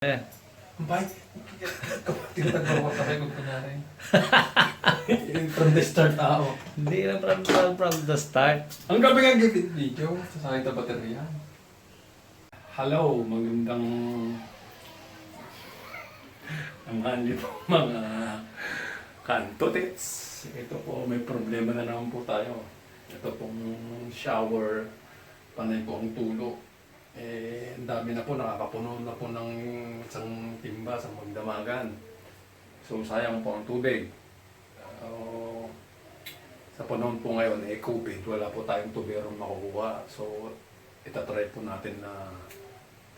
Bay, tinatagawa ka kayo kung kunyari. From the start ako. Hindi na from the start. Ang gabi nga video, sasakit na baterya. Hello, magandang tanghali po mga kantotits. Ito po, may problema na naman po tayo. Ito pong shower, panay po ang tulo. Ang dami na po, nakakapuno na po ng isang timba sa magdamagan. So sayang po ang tubig. Sa panahon po ngayon, COVID, wala po tayong tuberong makukuha. So itatry po natin na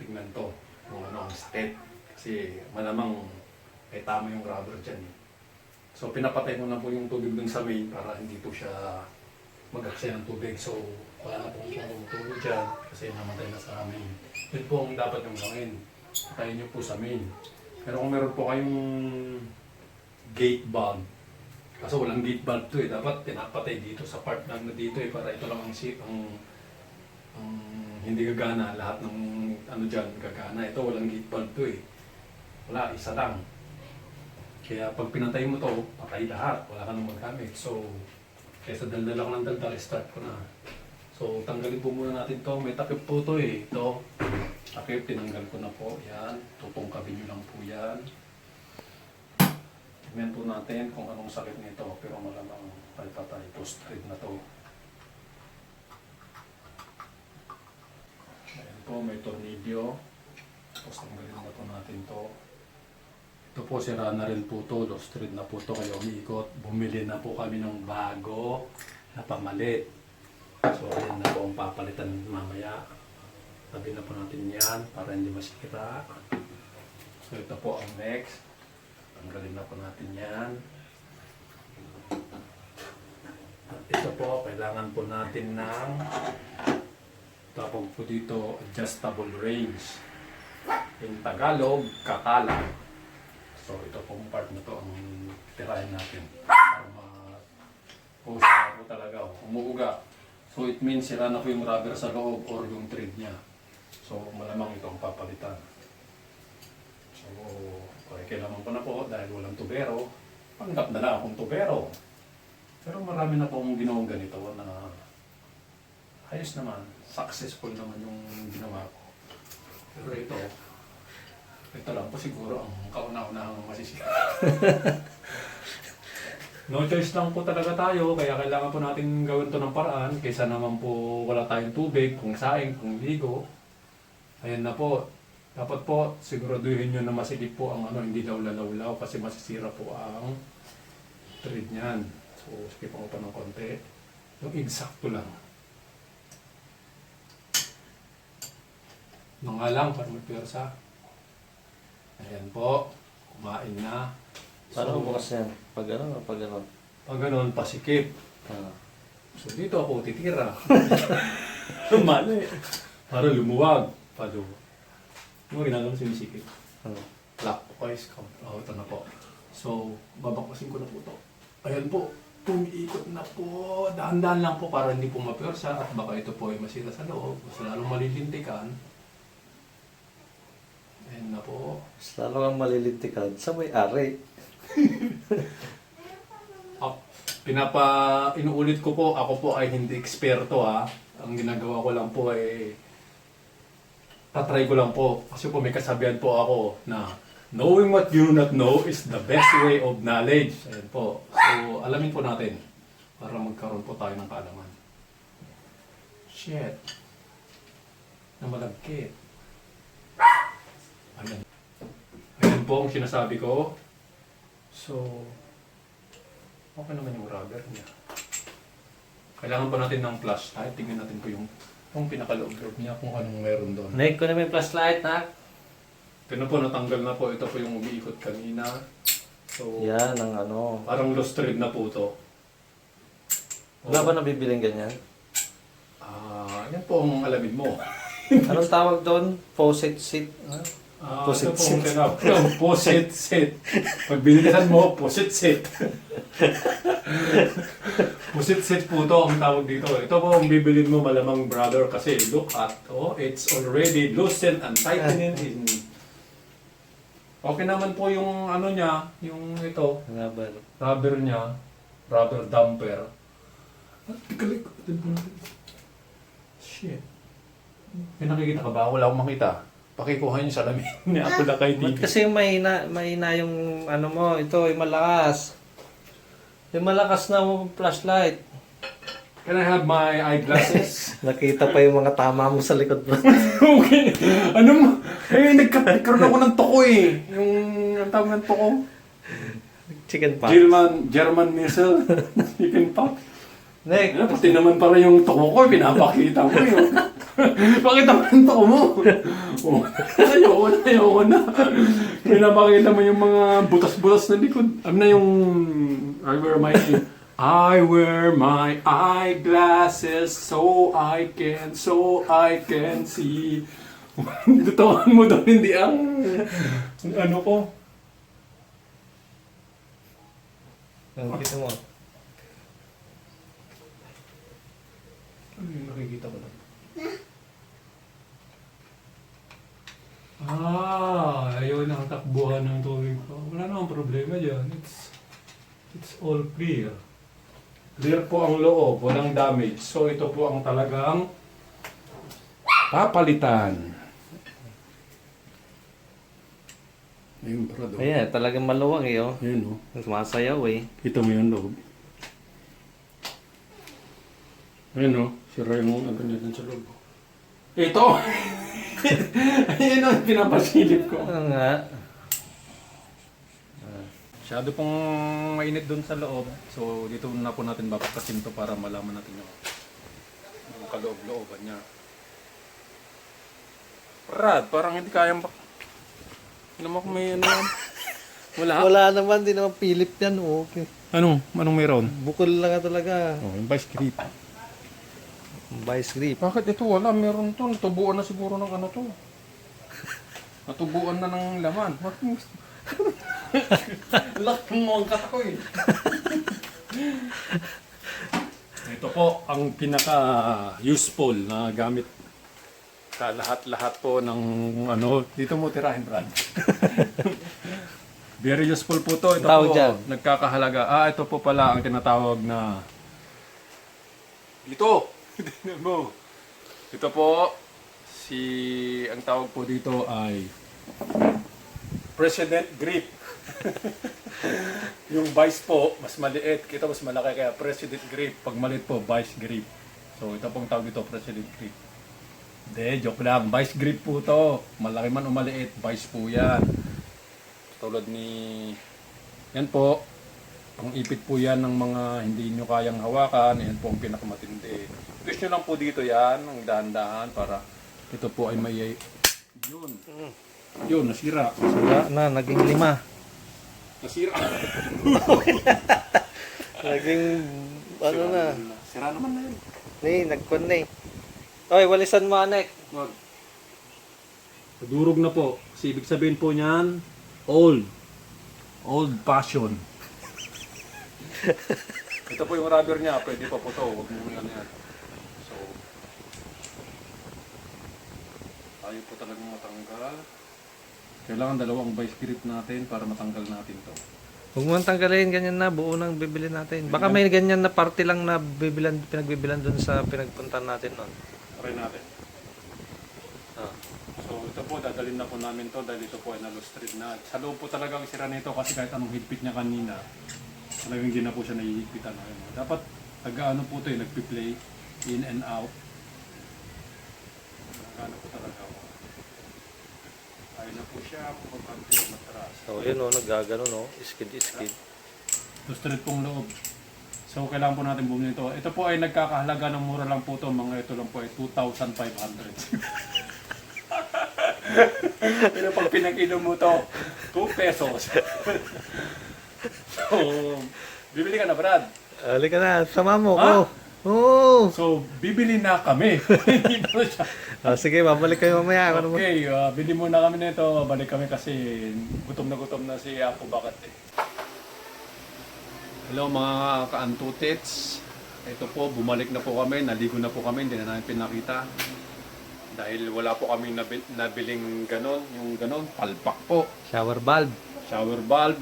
tignan to kung ano ang sakit. Kasi malamang ay tama yung rubber dyan. So pinapatay ko na po yung tubig dun sa main para hindi po siya mag-aksaya ng tubig. So wala na pong tumutulo dyan kasi namatay na sa main. Yun po ang dapat yung gawin. Patayin nyo po sa main. Pero kung meron po kayong gate bulb, kasi walang gate bulb to dapat pinapatay dito sa part lang na dito para ito lang ang hindi gagana. Lahat ng ano dyan gagana. Ito walang gate bulb to Wala, isa lang. Kaya pag pinatay mo to, patay lahat. Wala ka nang magamit. So, kaysa daldal ako ng daldal, start ko na. So, tanggalin po muna natin to. May takip po to Ito. Takip, tinanggal ko na po. Yan. Tutungkabin nyo lang po yan. Tingnan po natin kung anong sakit nito. Pero malamang patay. Post-treat na to. Ayan po, may tornilyo. Tapos tanggalin na po natin to. Ito po, sira na rin po to. Lost thread na po to. Kaya umiikot. Bumili na po kami ng bago na pamalit. So, ayan na po ang papalitan mamaya. Tabi na po natin yan para hindi masira. So, ito po ang next. Tanggalin na po natin yan. At ito po, kailangan po natin ng tawag po dito, adjustable range. In Tagalog, kakala. So, ito pong part na to ang tirahin natin. Para ma-post na po talaga. Umuuga. So, it means sira na po yung rubber sa loob or yung thread niya. So, malamang ito ang papalitan. So, kailangan ko na po dahil walang tubero. Panggap na lang akong tubero. Pero marami na pong ginawang ganito na ayos naman. Successful naman yung ginawa ko. Pero ito lang po siguro ang kauna-unahang masisira. No choice lang po talaga tayo, kaya kailangan po natin gawin to ng paraan kaysa naman po wala tayong tubig, kung saing, kung ligo. Ayan na po. Dapat po siguraduhin nyo na masikip po ang hindi lawlaw kasi masisira po ang thread niyan. So, sikipan ko pa ng konti. Yung eksakto lang. Nga lang para may pwersa. Ayan po. Kumain na. Paano bukas yan? Pag ano? Pag ganun, pasikip. So dito ako titira. Mali. Para lumuwag. Ano ginagawa sinisikip? Lock po guys. Ito na po. So, babakwasin ko na po ito. Ayan po. Umiikot na po. Dahan-dahan lang po para hindi po mapwersa at baka ito po ay masira sa loob. Mas lalong malilintikan. Ayan na po. Mas lalo kang malilintikan sa may-ari. Inuulit ko po, ako po ay hindi eksperto Ang ginagawa ko lang po ay tatry ko lang po. Kasi po may kasabihan po ako na knowing what you do not know is the best way of knowledge. Ayan po. So, alamin po natin para magkaroon po tayo ng kaalaman. Shit. Na malagkit. Ayan. Ayan po ang sinasabi ko. So, okay naman yung rubber niya. Kailangan pa natin ng flashlight. Tingnan natin po yung pinakaloob-loob niya kung anong meron doon. Nike ko na may flashlight, ha? Ito na po, natanggal na po. Ito po yung umiikot kanina. So, Yan, ang parang lost thread na po ito. Wala ba nabibiling ganyan? Yan po ang alamin mo. Anong tawag doon? Faucet seat? Ito po ang tinawag yung poset set. Pag binilisan mo, poset set. Poset set po ito ang tawag dito. Ito po ang bibilin mo malamang brother kasi look at, it's already loosened and tightening in Okay naman po yung ano niya, yung ito, Rubber. rubber niya, rubber damper. Tikalik. Shit. May nakikita ka ba? Wala akong makita. Pakikuha niyo sa lamin ni Apple na kay Ba't kasi mahina yung ano mo, ito, yung malakas. Yung malakas na flashlight. Can I have my eyeglasses? Nakita pa yung mga tama mo sa likod mo. Okay. Ano mo? Eh, nagkaroon ako ng toko eh. Yung, ang tawag ng toko? Chicken pox. German missile. Chicken pox. Nick, Ano, pati naman para yung toko ko, pinapakita mo yun. Pakita mo yung toko mo. Oh, ayoko na. Pinapakita mo yung mga butas-butas na likod. Ano na yung I wear my eyeglasses so I can see. Tutawan mo daw hindi ang ano ko. nakita mo. Ano yung nakikita ko lang? Ayaw na ang takbuhan ng tubig ko. Wala namang problema dyan. It's all clear. Clear po ang loob, walang damage. So ito po ang talagang papalitan. Ayun, brado. Ayan, talagang maluwag eh, oh. Ayun, oh. Sumasayaw eh. Kita mo yung loob. Ayun, oh. Sira yung ano niya dun sa loob. Ito! Ayun, oh. Pinapasilip ko. Ano nga? Masyado pong mainit dun sa loob. So, dito na po natin babakasin to para malaman natin yung kaloob-looban niya. Brad, parang hindi kayang Ano mo kung may ano yan? Wala? Wala naman, di naman Philip yan, oh. Okay. Ano? Anong mayroon? Bukol lang talaga. Oh, yung vice grip. Vice grip. Bakit ito wala? Meron to. Natubuan na siguro ng ano to. Natubuan na ng laman. Laki mo ang kata ko eh. Ito po ang pinaka-useful na gamit sa lahat-lahat po ng ano. Dito mo tirahin, Brad. Very useful po to. Ito Tawag po, dyan. nagkakahalaga. Ito po pala ang tinatawag na dito. Tingnan mo. Ito po, ang tawag po dito ay President Grip. Yung vice po, mas maliit. Kita mas malaki kaya President Grip. Pag maliit po, Vice Grip. So ito pong tawag dito, President Grip. Hindi, joke lang. Vice Grip po to. Malaki man o maliit, Vice po yan. Tulad ni... Yan po. Ang ipit po yan ng mga hindi nyo kayang hawakan. Yan po ang pinakamatindi. Twist nyo lang po dito yan, ang dahan-dahan para ito po ay may... Yun. Yun, nasira. Sira na, naging 5. Nasira. Naging, ano na. Sira naman na yun. Nagkon na eh. Oy, walisan mo, Anek. Wag. Durog na po. Kasi ibig sabihin po niyan, old. Old fashion. Ito po yung rubber niya. Pwede pa po ito. Huwag mo ano yan. So, ayaw po talagang matanggal. Kailangan dalawang vice grip natin para matanggal natin to. Huwag mo tanggalin, ganyan na, buo nang bibili natin. Baka may ganyan na party lang na pinagbibilan dun sa pinagpuntan natin nun. Try natin. Ah. So ito po, dadalhin na po namin to dahil ito po ay nalustrid na. Sa loob po talagang sira nito kasi kahit anong higpit niya kanina, talagang hindi na po siya nahihigpitan. Dapat nag-ano po ito nagpi-play in and out. Nag-ano po talaga. Ayun na po siya, pagpapagpapagpapag matras. So, yun o, naggagano no, iskid-iskid. Lustrid pong loob. So kailangan po natin bumili ito. Ito po ay nagkakahalaga ng mura lang po ito. Mga ito lang po ay 2,500. Pero pag pinakilo mo to, 2 pesos. So, bibili ka na, Brad. Halika na, sama mo Ha? ko. Oo. So, bibili na kami. Hindi po siya. Sige, babalik kayo mamaya. Okay, bili muna kami nito. Balik kami kasi gutom na si Apo Bakat eh. Hello mga ka-antutits. Ito po, bumalik na po kami. Naligo na po kami. Hindi na namin pinakita. Dahil wala po kami nabiling ganon, yung ganon, palpak po. Shower valve. Shower valve.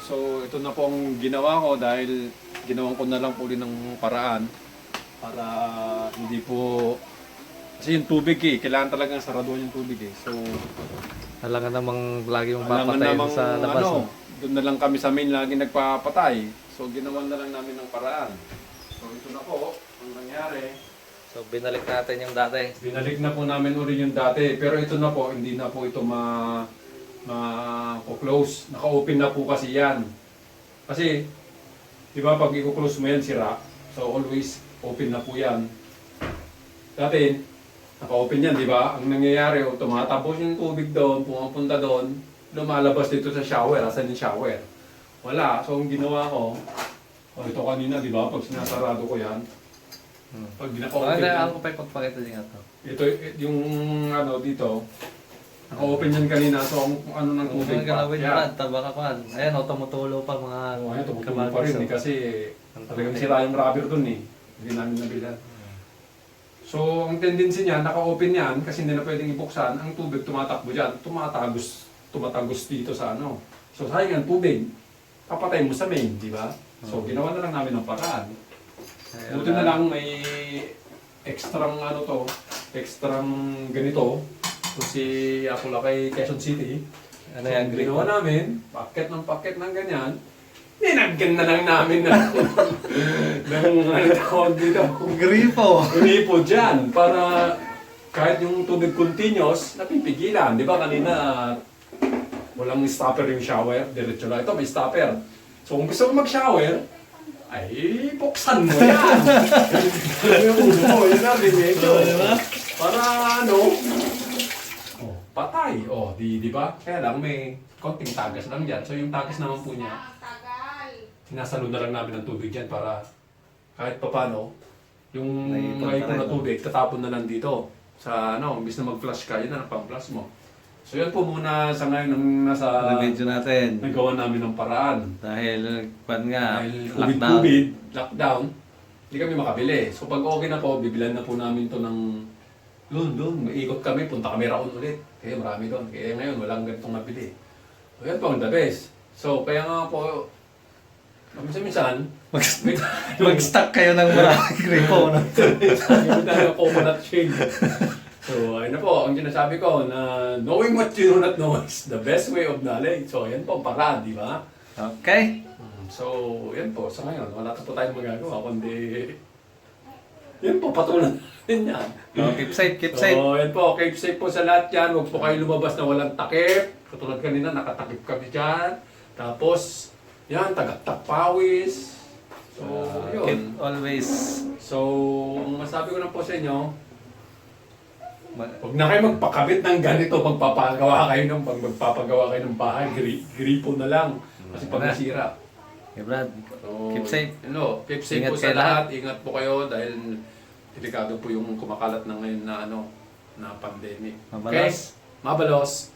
So ito na po ang ginawa ko dahil ginawan ko na lang po rin ng paraan para hindi po kasi yung tubig kailangan talagang saraduhan yung tubig So Alangan namang lagi mong alangan papatayin namang sa labas. ano, doon na lang kami sa main lagi nagpapatay. So ginawan na lang namin ng paraan. So ito na po ang nangyari. So binalik natin yung dati. Binalik na po namin uli yung dati pero ito na po hindi na po ito close. Naka-open na po kasi yan. Kasi, di ba pag i-close mo yan sira, so always open na po yan. Dati, naka-open yan, di ba? Ang nangyayari, tumatapos yung tubig doon, pumapunta doon, lumalabas dito sa shower. Asan yung shower? Wala. So, ang ginawa ko, ito kanina, di ba? Pag sinasarado ko yan, pag naka-open yan, Ako pa ipagpakita din ito. ito, yung ano dito, naka-open yan kanina, so kung ano ng tubig Ang galawin yeah. Brad, taba ka pa. Ayan, tumutulo pa mga Ayan, tumutuloy pa rin kasi Ang talagang tubig. sira yung rubber dun Hindi namin nabilan. So, ang tendency niya, naka-open yan kasi hindi na pwedeng ibuksan, ang tubig tumatakbo dyan, tumatagos dito sa ano. So, sayang ang tubig, papatay mo sa main, di ba? So, ginawa na lang namin ng paraan. Buti na lang may extrang ano to, extrang ganito. Si Apulacay, Quezon City. Ano yan, So, ginawa namin, paket ng ganyan. Ninagyan na lang namin ng ano tawag dito. Gripo. Unipo dyan para kahit yung tubig continuous, napipigilan. Di ba kanina walang stopper yung shower, diretso lang. Ito may stopper. So kung gusto mo mag-shower, ay buksan mo yan. Yung ulo mo, yun na, medyo. Para ano, patay. Di ba? Kaya lang may konting tagas lang dyan. So yung tagas naman po niya, sinasalo na lang namin ng tubig dyan para kahit papano, yung naipon na tubig, tatapon na lang dito. Sa ano, imbis na mag-flush ka, yun na pang-flush mo. So yan po muna sa ngayon ang nasa Video natin. nagawa namin ng paraan. Dahil, nga, Dahil lockdown. lockdown, hindi kami makabili. So pag okay na po, bibilan na po namin to ng doon, maikot kami, punta kami Raon ulit. Kaya marami doon. Kaya ngayon, walang ganitong mabili. So yan po ang the best. So kaya nga po, minsan, Mag-stack kayo ng maraming gripo. No? yung tayo coconut shade. So ayun na po, ang sinasabi ko na knowing what you do not know is the best way of knowledge. So yan po ang paraan, di ba? Okay. So, yan po. Sa ngayon, wala na po tayong magagawa, kundi yan po, patulan natin yan. Keep safe, keep safe. So, yan po, keep safe po sa lahat yan. Huwag po kayo lumabas na walang takip. Katulad kanina, nakatakip kami dyan. Tapos, yan, tagaktak pawis. So, yun. Keep always. So, ang masabi ko lang po sa inyo, huwag na kayo magpakabit ng ganito, magpapagawa kayo ng bahay, gripo na lang. Kasi pag nasira. Okay, Brad. So, Keep safe. Keep safe Ingat po kayo sa lahat. Ingat po kayo dahil delikado po yung kumakalat na ngayon na na pandemic. Mabalos. Okay? Mabalos.